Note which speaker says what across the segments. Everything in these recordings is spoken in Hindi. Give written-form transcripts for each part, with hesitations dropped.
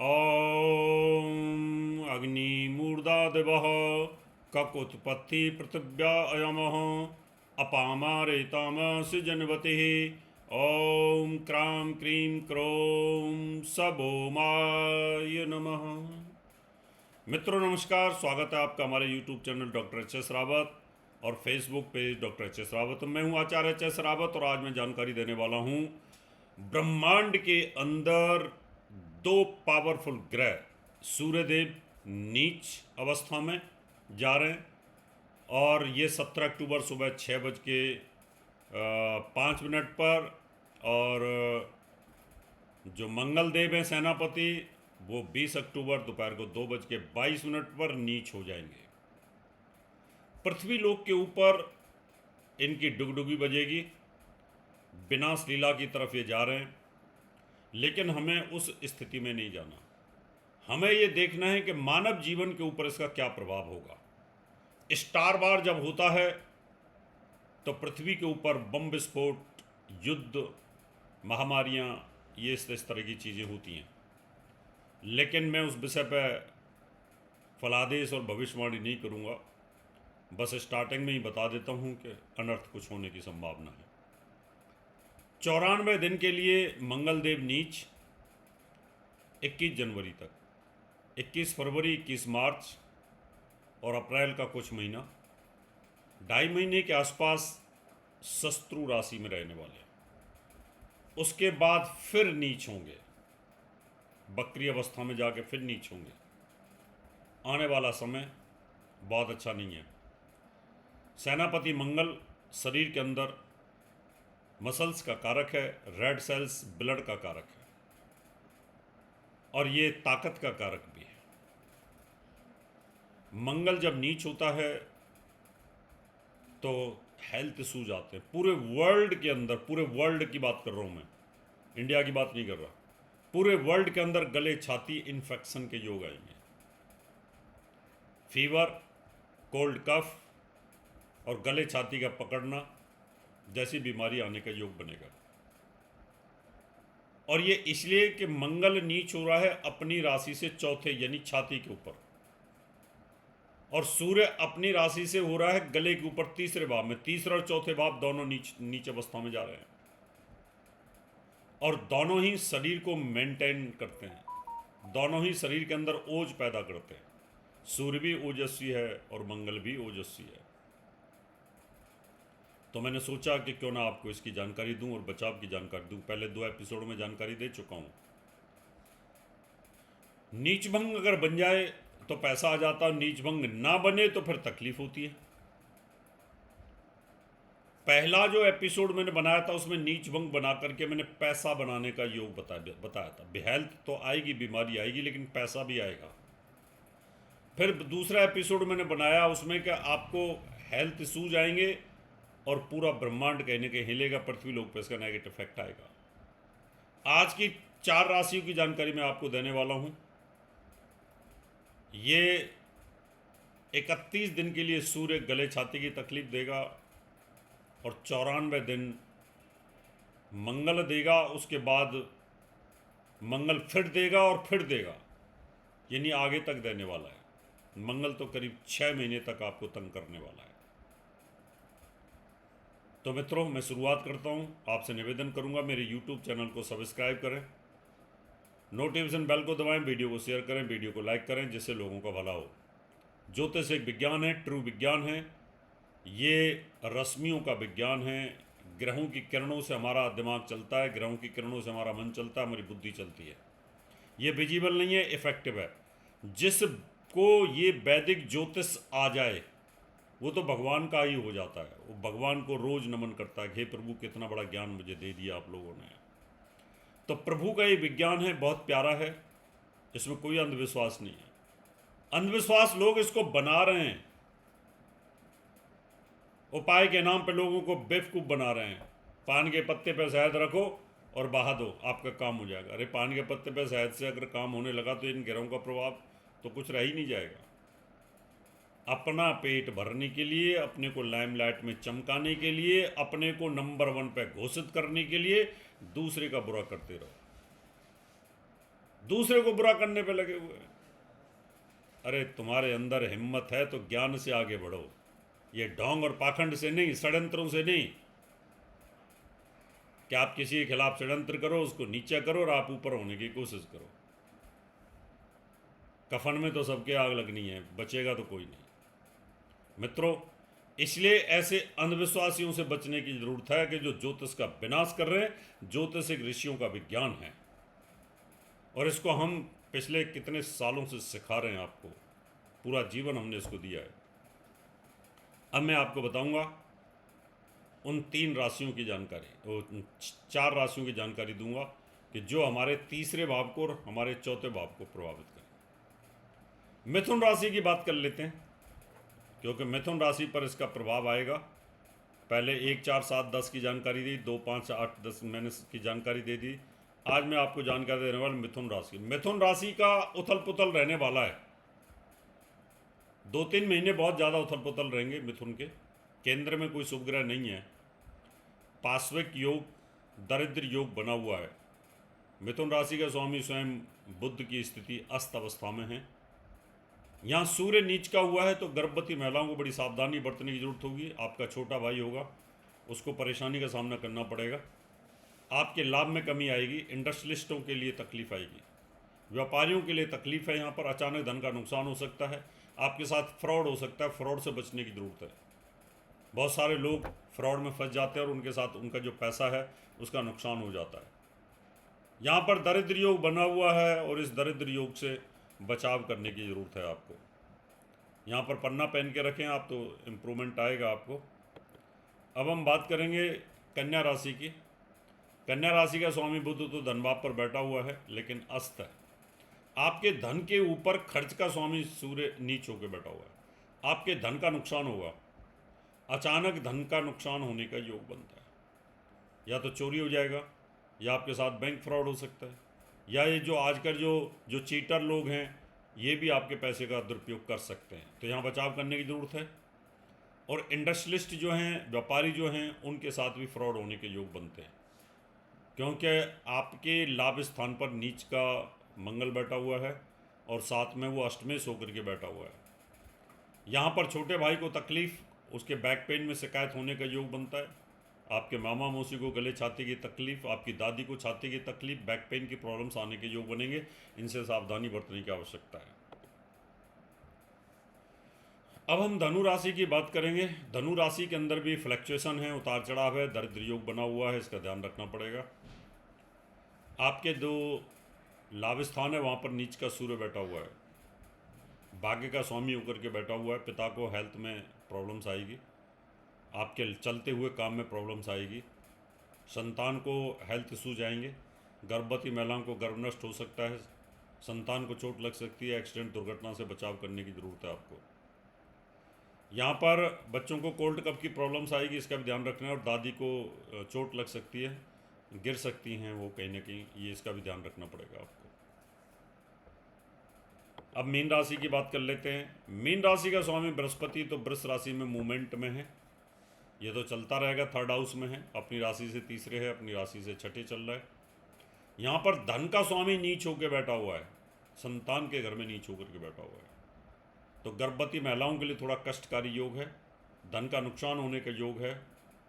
Speaker 1: ॐ अग्निमूर्धादिवः ककुत्पत्ति पृथिव्या अयमः अपामारेतामसि जनवतिः ॐ क्रां क्रीं क्रों सबोमाय नमः। मित्रों नमस्कार, स्वागत है आपका हमारे YouTube channel doctor H S. Rawat और Facebook page doctor H S. Rawat. मैं हूं आचार्य एच.एस. रावत और आज मैं जानकारी देने वाला हूं ब्रह्मांड के अंदर दो पावरफुल ग्रह सूर्यदेव नीच अवस्था में जा रहे हैं और ये 17 अक्टूबर सुबह 6:05 पर और जो मंगल देव हैं सेनापति वो 20 अक्टूबर दोपहर को 2:22 पर नीच हो जाएंगे। पृथ्वी लोक के ऊपर इनकी डुगडुगी बजेगी, विनाश लीला की तरफ ये जा रहे हैं, लेकिन हमें उस स्थिति में नहीं जाना। हमें ये देखना है कि मानव जीवन के ऊपर इसका क्या प्रभाव होगा। स्टार वार जब होता है तो पृथ्वी के ऊपर बम विस्फोट, युद्ध, महामारियाँ, ये इस तरह की चीज़ें होती हैं, लेकिन मैं उस विषय पर फलादेश और भविष्यवाणी नहीं करूँगा। बस स्टार्टिंग में ही बता देता हूँ कि अनर्थ कुछ होने की संभावना है। 94 दिन के लिए मंगल देव नीच, 21 जनवरी तक, 21 फरवरी, 21 मार्च और अप्रैल का कुछ महीना, 2.5 महीने के आसपास शत्रु राशि में रहने वाले हैं। उसके बाद फिर नीच होंगे, बकरी अवस्था में जाके फिर नीच होंगे। आने वाला समय बहुत अच्छा नहीं है। सेनापति मंगल शरीर के अंदर मसल्स का कारक है, रेड सेल्स ब्लड का कारक है और ये ताकत का कारक भी है। मंगल जब नीच होता है तो हेल्थ इशूज आते हैं पूरे वर्ल्ड के अंदर। पूरे वर्ल्ड की बात कर रहा हूँ मैं, इंडिया की बात नहीं कर रहा। पूरे वर्ल्ड के अंदर गले छाती इन्फेक्शन के योग आएंगे। फीवर, कोल्ड कफ और गले छाती का पकड़ना जैसी बीमारी आने का योग बनेगा। और ये इसलिए कि मंगल नीच हो रहा है अपनी राशि से चौथे यानी छाती के ऊपर, और सूर्य अपनी राशि से हो रहा है गले के ऊपर तीसरे भाव में। तीसरा और चौथे भाव दोनों नीच अवस्था में जा रहे हैं और दोनों ही शरीर को मेंटेन करते हैं, दोनों ही शरीर के अंदर ओज पैदा करते हैं। सूर्य भी ओजस्वी है और मंगल भी ओजस्वी है। तो मैंने सोचा कि क्यों ना आपको इसकी जानकारी दूं और बचाव की जानकारी दूं। पहले 2 एपिसोड में जानकारी दे चुका हूं। नीच भंग अगर बन जाए तो पैसा आ जाता है, नीच भंग ना बने तो फिर तकलीफ होती है। पहला जो एपिसोड मैंने बनाया था उसमें नीच भंग बना करके मैंने पैसा बनाने का योग बताया था। हेल्थ तो आएगी, बीमारी आएगी, लेकिन पैसा भी आएगा। फिर दूसरा एपिसोड मैंने बनाया उसमें कि आपको हेल्थ इशूज आएंगे और पूरा ब्रह्मांड कहने के हिलेगा, पृथ्वी लोक पे इसका नेगेटिव इफेक्ट आएगा। आज की 4 राशियों की जानकारी मैं आपको देने वाला हूं। ये 31 दिन के लिए सूर्य गले छाती की तकलीफ देगा और 94 दिन मंगल देगा। उसके बाद मंगल फिर देगा और फिर देगा, यानी आगे तक देने वाला है। मंगल तो करीब 6 महीने तक आपको तंग करने वाला है। तो मित्रों मैं शुरुआत करता हूं। आपसे निवेदन करूंगा मेरे YouTube चैनल को सब्सक्राइब करें, नोटिफिकेशन बेल को दबाएं, वीडियो को शेयर करें, वीडियो को लाइक करें, जिससे लोगों का भला हो। ज्योतिष एक विज्ञान है, ट्रू विज्ञान है। ये रश्मियों का विज्ञान है। ग्रहों की किरणों से हमारा दिमाग चलता है, ग्रहों की किरणों से हमारा मन चलता है, हमारी बुद्धि चलती है। ये विजिबल नहीं है, इफेक्टिव है। जिसको ये वैदिक ज्योतिष आ जाए वो तो भगवान का ही हो जाता है। वो भगवान को रोज नमन करता है, हे प्रभु कितना बड़ा ज्ञान मुझे दे दिया आप लोगों ने। तो प्रभु का ये विज्ञान है, बहुत प्यारा है, इसमें कोई अंधविश्वास नहीं है। अंधविश्वास लोग इसको बना रहे हैं, उपाय के नाम पे लोगों को बेवकूफ़ बना रहे हैं। पान के पत्ते पे शहद रखो और बहा दो, आपका काम हो जाएगा। अरे पान के पत्ते पे शहद से अगर काम होने लगा तो इन ग्रहों का प्रभाव तो कुछ रह ही नहीं जाएगा। अपना पेट भरने के लिए, अपने को लाइमलाइट में चमकाने के लिए, अपने को नंबर 1 पे घोषित करने के लिए दूसरे का बुरा करते रहो। दूसरे को बुरा करने पे लगे हुए हैं। अरे तुम्हारे अंदर हिम्मत है तो ज्ञान से आगे बढ़ो, ये ढोंग और पाखंड से नहीं, षड्यंत्रों से नहीं कि आप किसी के खिलाफ षड्यंत्र करो, उसको नीचा करो और आप ऊपर होने की कोशिश करो। कफन में तो सबके आग लगनी है, बचेगा तो कोई नहीं। मित्रों, इसलिए ऐसे अंधविश्वासियों से बचने की जरूरत है कि जो ज्योतिष का विनाश कर रहे हैं। ज्योतिष एक ऋषियों का विज्ञान है और इसको हम पिछले कितने सालों से सिखा रहे हैं आपको, पूरा जीवन हमने इसको दिया है। अब मैं आपको बताऊंगा उन 3 राशियों की जानकारी, 4 राशियों की जानकारी दूंगा कि जो हमारे तीसरे भाव को और हमारे चौथे भाव को प्रभावित करें। मिथुन राशि की बात कर लेते हैं, क्योंकि मिथुन राशि पर इसका प्रभाव आएगा। पहले 1, 4, 7, 10 की जानकारी दी, 2, 5, 8, 10 मैंने की जानकारी दे दी। आज मैं आपको जानकारी देने वाला मिथुन राशि। मिथुन राशि का उथल पुथल रहने वाला है। 2-3 महीने बहुत ज़्यादा उथल पुथल रहेंगे मिथुन के। केंद्र में कोई शुभ ग्रह नहीं है, पार्श्विक योग, दरिद्र योग बना हुआ है। मिथुन राशि का स्वामी स्वयं बुध की स्थिति अस्त अवस्था में है। यहाँ सूर्य नीच का हुआ है, तो गर्भवती महिलाओं को बड़ी सावधानी बरतने की जरूरत होगी। आपका छोटा भाई होगा, उसको परेशानी का सामना करना पड़ेगा। आपके लाभ में कमी आएगी। इंडस्ट्रियलिस्टों के लिए तकलीफ आएगी, व्यापारियों के लिए तकलीफ है। यहाँ पर अचानक धन का नुकसान हो सकता है, आपके साथ फ्रॉड हो सकता है। फ्रॉड से बचने की ज़रूरत है। बहुत सारे लोग फ्रॉड में फंस जाते हैं और उनके साथ उनका जो पैसा है उसका नुकसान हो जाता है। यहाँ पर दरिद्र योग बना हुआ है और इस दरिद्र योग से बचाव करने की ज़रूरत है आपको। यहाँ पर पन्ना पहन के रखें आप, तो इम्प्रूवमेंट आएगा आपको। अब हम बात करेंगे कन्या राशि की। कन्या राशि का स्वामी बुध तो धनभाव पर बैठा हुआ है, लेकिन अस्त है। आपके धन के ऊपर खर्च का स्वामी सूर्य नीच होकर बैठा हुआ है। आपके धन का नुकसान होगा। अचानक धन का नुकसान होने का योग बनता है। या तो चोरी हो जाएगा, या आपके साथ बैंक फ्रॉड हो सकता है, या ये जो आजकल जो चीटर लोग हैं ये भी आपके पैसे का दुरुपयोग कर सकते हैं। तो यहाँ बचाव करने की ज़रूरत है। और इंडस्ट्रियलिस्ट जो हैं, व्यापारी जो हैं, उनके साथ भी फ्रॉड होने के योग बनते हैं, क्योंकि आपके लाभ स्थान पर नीच का मंगल बैठा हुआ है और साथ में वो अष्टमेश होकर के बैठा हुआ है। यहाँ पर छोटे भाई को तकलीफ़, उसके बैक पेन में शिकायत होने का योग बनता है। आपके मामा मौसी को गले छाती की तकलीफ़, आपकी दादी को छाती की तकलीफ़, बैक पेन की प्रॉब्लम्स आने के योग बनेंगे। इनसे सावधानी बरतने की आवश्यकता है। अब हम धनु राशि की बात करेंगे। धनु राशि के अंदर भी फ्लक्चुएशन है, उतार चढ़ाव है, दरिद्र योग बना हुआ है, इसका ध्यान रखना पड़ेगा। आपके 2 लाभ स्थान है, वहाँ पर नीच का सूर्य बैठा हुआ है, भाग्य का स्वामी होकर के बैठा हुआ है। पिता को हेल्थ में प्रॉब्लम्स आएगी, आपके चलते हुए काम में प्रॉब्लम्स आएगी, संतान को हेल्थ इशूज आएंगे, गर्भवती महिलाओं को गर्भ नष्ट हो सकता है, संतान को चोट लग सकती है। एक्सीडेंट दुर्घटना से बचाव करने की ज़रूरत है आपको। यहाँ पर बच्चों को कोल्ड कफ की प्रॉब्लम्स आएगी, इसका भी ध्यान रखना है। और दादी को चोट लग सकती है, गिर सकती हैं वो कहीं ना कहीं, ये इसका भी ध्यान रखना पड़ेगा आपको। अब मीन राशि की बात कर लेते हैं। मीन राशि का स्वामी बृहस्पति तो वृष राशि में मूवमेंट में है, ये तो चलता रहेगा। 3rd हाउस में है, अपनी राशि से तीसरे है, अपनी राशि से छठे चल रहा है। यहाँ पर धन का स्वामी नीच होकर बैठा हुआ है, संतान के घर में नीच होकर के बैठा हुआ है। तो गर्भवती महिलाओं के लिए थोड़ा कष्टकारी योग है, धन का नुकसान होने का योग है,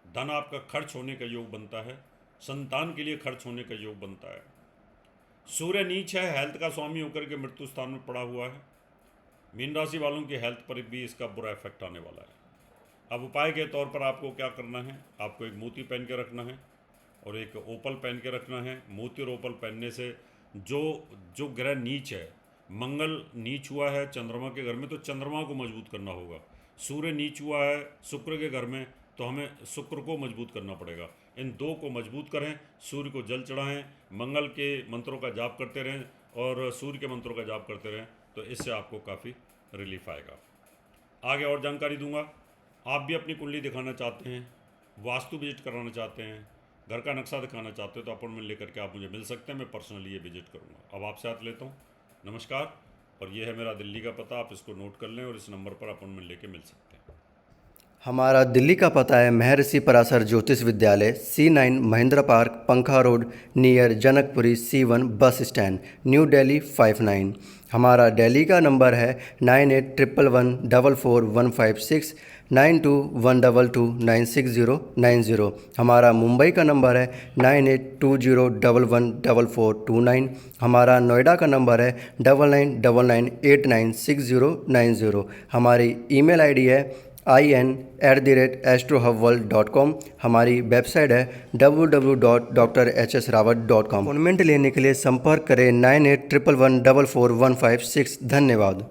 Speaker 1: धन आपका खर्च होने का योग बनता है, संतान के लिए खर्च होने का योग बनता है। सूर्य नीच है, हेल्थ का स्वामी होकर के मृत्यु स्थान में पड़ा हुआ है। मीन राशि वालों की हेल्थ पर भी इसका बुरा इफेक्ट आने वाला है। अब उपाय के तौर पर आपको क्या करना है, आपको एक मोती पहन के रखना है और एक ओपल पहन के रखना है। मोती और ओपल पहनने से जो ग्रह नीच है, मंगल नीच हुआ है चंद्रमा के घर में, तो चंद्रमा को मजबूत करना होगा। सूर्य नीच हुआ है शुक्र के घर में, तो हमें शुक्र को मजबूत करना पड़ेगा। इन 2 को मजबूत करें, सूर्य को जल चढ़ाएं, मंगल के मंत्रों का जाप करते रहें और सूर्य के मंत्रों का जाप करते रहें, तो इससे आपको काफ़ी रिलीफ आएगा। आगे और जानकारी दूंगा। आप भी अपनी कुंडली दिखाना चाहते हैं, वास्तु विजिट कराना चाहते हैं, घर का नक्शा दिखाना चाहते हो, तो अपॉइंटमेंट लेकर के आप मुझे मिल सकते हैं। मैं पर्सनली ये विजिट करूँगा। अब आपसे हाथ लेता हूँ, नमस्कार। और ये है मेरा दिल्ली का पता, आप इसको नोट कर लें और इस नंबर पर अपॉइंटमेंट लेके मिल सकते हैं।
Speaker 2: हमारा दिल्ली का पता है महर्षि पराशर ज्योतिष विद्यालय, C9 महिंद्रा पार्क, पंखा road, near Janakpuri, C1 bus stand, new Delhi 59। हमारा दिल्ली का नंबर है 9811144156, 9212296090। हमारा मुंबई का नंबर है 9820114429। हमारा नोएडा का नंबर है 9999896090। हमारी ईमेल आईडी है in@astrohubworld.com। हमारी वेबसाइट है www.drhsrawat.com। अपॉइंटमेंट लेने के लिए संपर्क करें 9811144156। धन्यवाद।